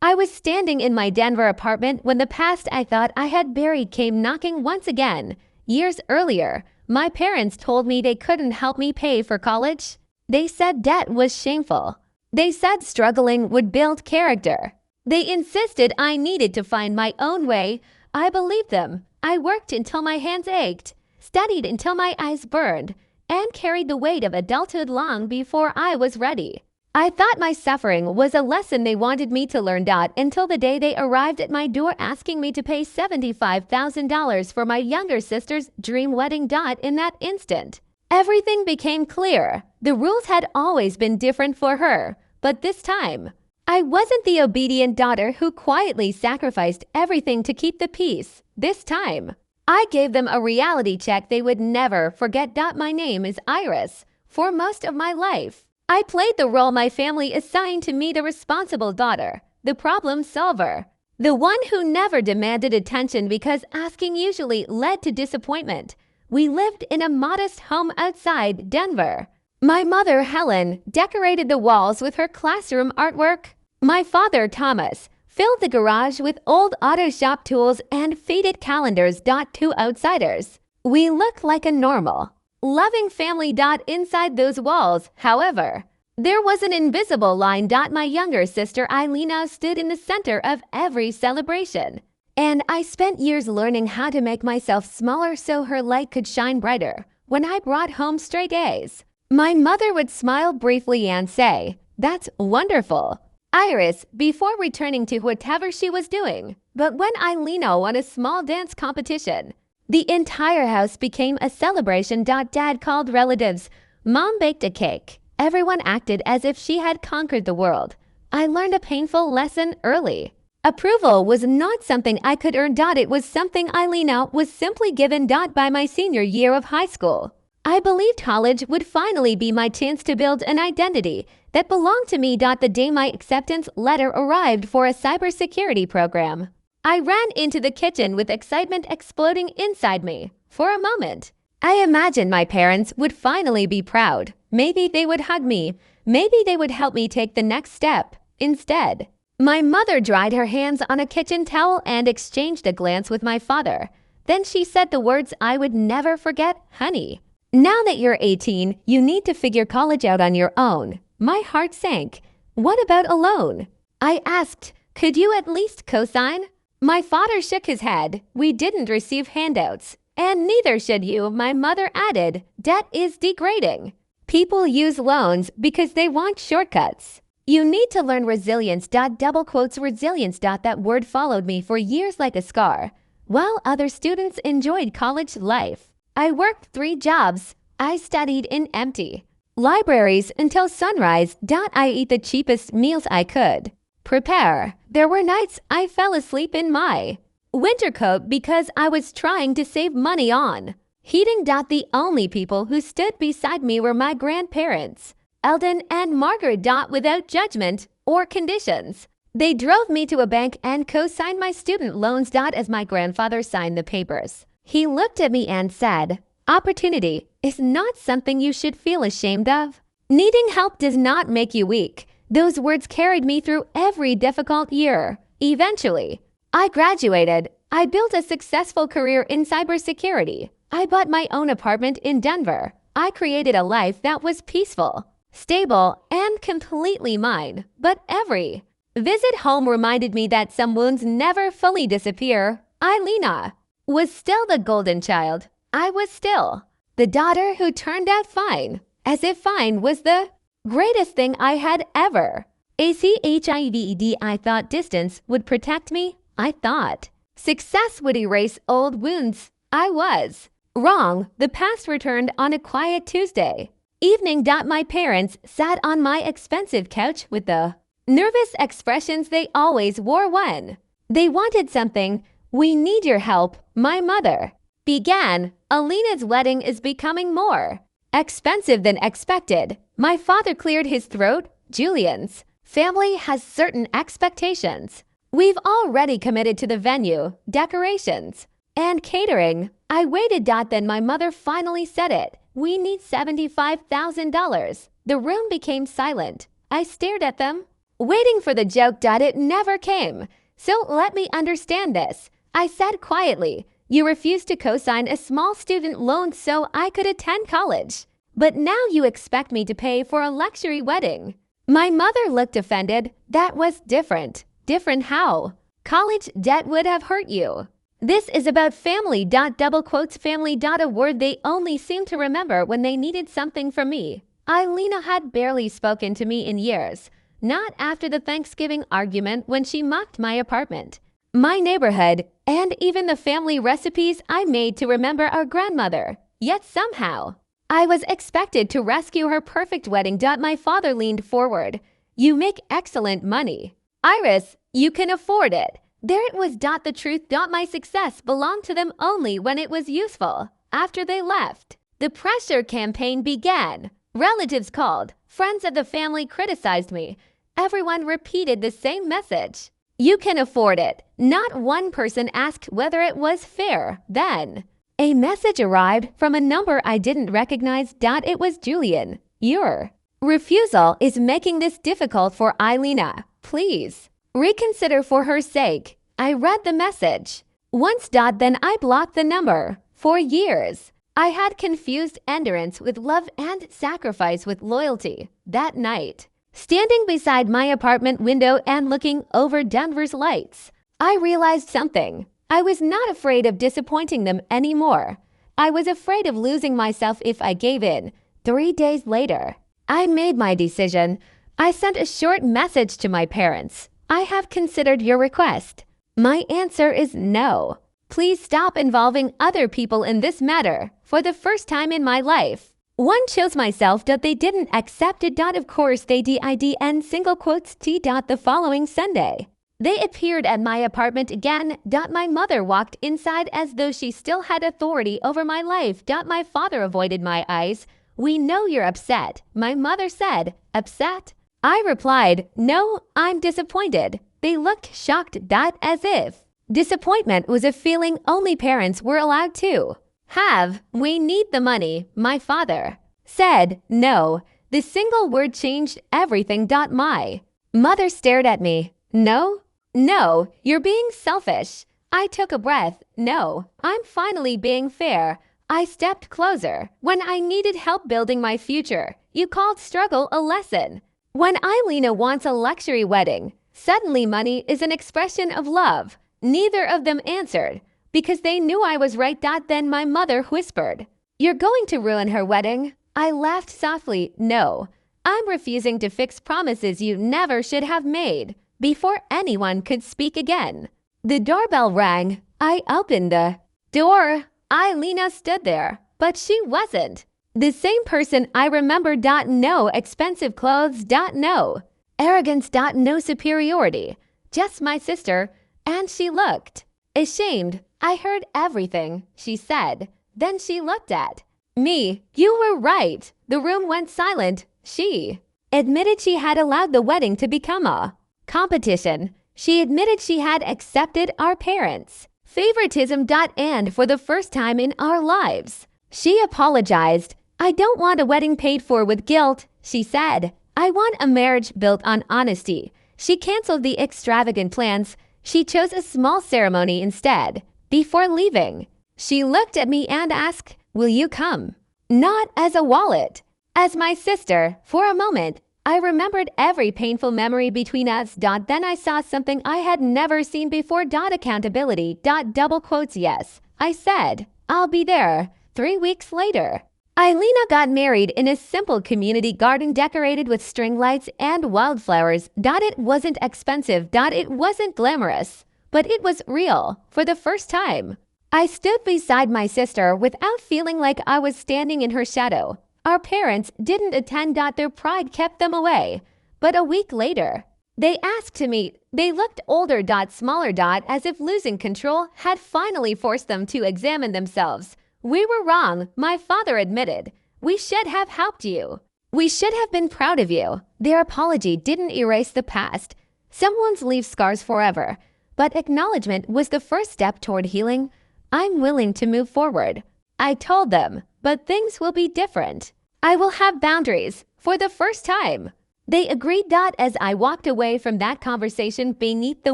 I was standing in my Denver apartment when the past I thought I had buried came knocking once again. Years earlier, my parents told me they couldn't help me pay for college. They said debt was shameful. They said struggling would build character. They insisted I needed to find my own way. I believed them. I worked until my hands ached, studied until my eyes burned, and carried the weight of adulthood long before I was ready. I thought my suffering was a lesson they wanted me to learn. Until the day they arrived at my door asking me to pay $75,000 for my younger sister's dream wedding. In that instant, everything became clear. The rules had always been different for her, but this time, I wasn't the obedient daughter who quietly sacrificed everything to keep the peace. This time, I gave them a reality check they would never forget. My name is Iris. For most of my life, I played the role my family assigned to me, the responsible daughter, the problem solver, the one who never demanded attention because asking usually led to disappointment. We lived in a modest home outside Denver. My mother, Helen, decorated the walls with her classroom artwork. My father, Thomas, filled the garage with old auto shop tools and faded calendars. To outsiders, we looked like a normal, loving family. Inside those walls, however, there was an invisible line. My younger sister, Eileen, stood in the center of every celebration, and I spent years learning how to make myself smaller so her light could shine brighter. When I brought home straight A's, my mother would smile briefly and say, "That's wonderful, Iris," before returning to whatever she was doing. But when Eileen won a small dance competition, the entire house became a celebration. Dad called relatives. Mom baked a cake. Everyone acted as if she had conquered the world. I learned a painful lesson early. Approval was not something I could earn. It was something Eileen was simply given. By my senior year of high school, I believed college would finally be my chance to build an identity that belonged to me. The day my acceptance letter arrived for a cybersecurity program, I ran into the kitchen with excitement exploding inside me. For a moment, I imagined my parents would finally be proud. Maybe they would hug me. Maybe they would help me take the next step. Instead, my mother dried her hands on a kitchen towel and exchanged a glance with my father. Then she said the words I would never forget, "Honey, now that you're 18, you need to figure college out on your own." My heart sank. "What about a loan?" I asked. "Could you at least co-sign?" My father shook his head. "We didn't receive handouts, and neither should you," my mother added. "Debt is degrading. People use loans because they want shortcuts. You need to learn resilience. Double quotes resilience. That word followed me for years like a scar. While other students enjoyed college life, I worked 3 jobs. I studied in empty libraries until sunrise. I ate the cheapest meals I could prepare. There were nights I fell asleep in my winter coat because I was trying to save money on heating. The only people who stood beside me were my grandparents, Eldon and Margaret. Without judgment or conditions, they drove me to a bank and co-signed my student loans. As my grandfather signed the papers, he looked at me and said, "Opportunity is not something you should feel ashamed of. Needing help does not make you weak." Those words carried me through every difficult year. Eventually, I graduated. I built a successful career in cybersecurity. I bought my own apartment in Denver. I created a life that was peaceful, stable, and completely mine. But every visit home reminded me that some wounds never fully disappear. Eileen was still the golden child. I was still the daughter who turned out fine, as if fine was the greatest thing I had ever. Achieved. I thought distance would protect me. I thought success would erase old wounds. I was wrong. The past returned on a quiet Tuesday evening. My parents sat on my expensive couch with the nervous expressions they always wore when they wanted something. "We need your help," my mother began. "Alina's wedding is becoming more expensive than expected." My father cleared his throat. "Julian's family has certain expectations. We've already committed to the venue, decorations, and catering." I waited. Then my mother finally said it. "We need $75,000. The room became silent. I stared at them. Waiting for the joke. It never came. So let me understand this. I said quietly, you refused to co-sign a small student loan so I could attend college. But now you expect me to pay for a luxury wedding. My mother looked offended. That was different. Different how? College debt would have hurt you. This is about family. Double quotes family. A word they only seemed to remember when they needed something from me. Ailina had barely spoken to me in years. Not after the Thanksgiving argument when she mocked my apartment, my neighborhood, and even the family recipes I made to remember our grandmother. Yet somehow, I was expected to rescue her perfect wedding. My father leaned forward. You make excellent money. Iris, you can afford it. There it was. The truth. My success belonged to them only when it was useful. After they left, the pressure campaign began. Relatives called. Friends of the family criticized me. Everyone repeated the same message. You can afford it. Not one person asked whether it was fair. Then, a message arrived from a number I didn't recognize. It was Julian. Your refusal is making this difficult for Ailina. Please reconsider for her sake. I read the message. Once. Then I blocked the number. For years, I had confused endurance with love and sacrifice with loyalty. That night, standing beside my apartment window and looking over Denver's lights, I realized something. I was not afraid of disappointing them anymore. I was afraid of losing myself if I gave in. 3 days later, I made my decision. I sent a short message to my parents. I have considered your request. My answer is no. Please stop involving other people in this matter. For the first time in my life, one chose myself. They didn't accept it. Of course they did. And single quotes T. The following Sunday, they appeared at my apartment again. My mother walked inside as though she still had authority over my life. My father avoided my eyes. We know you're upset. My mother said, upset? I replied, no, I'm disappointed. They looked shocked. As if disappointment was a feeling only parents were allowed to have. We need the money. My father said no. The single word changed everything. My mother stared at me. No, no, you're being selfish. I took a breath. No, I'm finally being fair. I stepped closer. When I needed help building my future, you called struggle a lesson. When Ailina wants a luxury wedding, suddenly money is an expression of love. Neither of them answered because they knew I was right. Then my mother whispered, you're going to ruin her wedding. I laughed softly. No, I'm refusing to fix promises you never should have made. Before anyone could speak again, the doorbell rang. I opened the door. Ailina stood there, but she wasn't the same person I remember. No expensive clothes. No arrogance. No superiority. Just my sister. And she looked ashamed. I heard everything she said. Then she looked at me. You were right. The room went silent. She admitted she had allowed the wedding to become a competition. She admitted she had accepted our parents' favoritism. And for the first time in our lives, she apologized. I don't want a wedding paid for with guilt, she said. I want a marriage built on honesty. She canceled the extravagant plans. She chose a small ceremony instead. Before leaving, she looked at me and asked, will you come? Not as a wallet, as my sister. For a moment, I remembered every painful memory between us. Then I saw something I had never seen before. Accountability. Double quotes. Yes, I said, I'll be there. 3 weeks later, Ailina got married in a simple community garden decorated with string lights and wildflowers. It wasn't expensive. It wasn't glamorous, but it was real. For the first time, I stood beside my sister without feeling like I was standing in her shadow. Our parents didn't attend. Their pride kept them away. But a week later, they asked to meet. They looked older. Smaller. As if losing control had finally forced them to examine themselves. We were wrong, my father admitted. We should have helped you. We should have been proud of you. Their apology didn't erase the past. Some wounds leave scars forever, but acknowledgement was the first step toward healing. I'm willing to move forward. I told them, but things will be different. I will have boundaries for the first time. They agreed. As I walked away from that conversation beneath the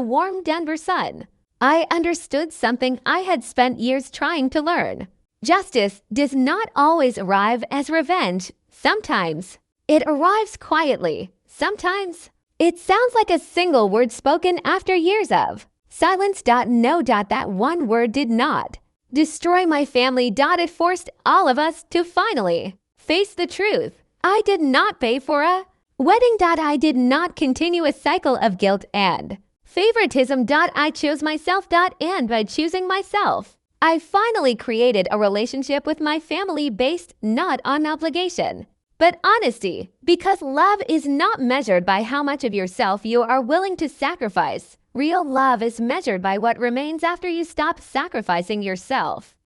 warm Denver sun, I understood something I had spent years trying to learn. Justice does not always arrive as revenge. Sometimes it arrives quietly. Sometimes it sounds like a single word spoken after years of silence. No. That one word did not destroy my family. It forced all of us to finally face the truth. I did not pay for a wedding. I did not continue a cycle of guilt and favoritism. I chose myself. And by choosing myself, I finally created a relationship with my family based not on obligation, but honesty. Because love is not measured by how much of yourself you are willing to sacrifice. Real love is measured by what remains after you stop sacrificing yourself.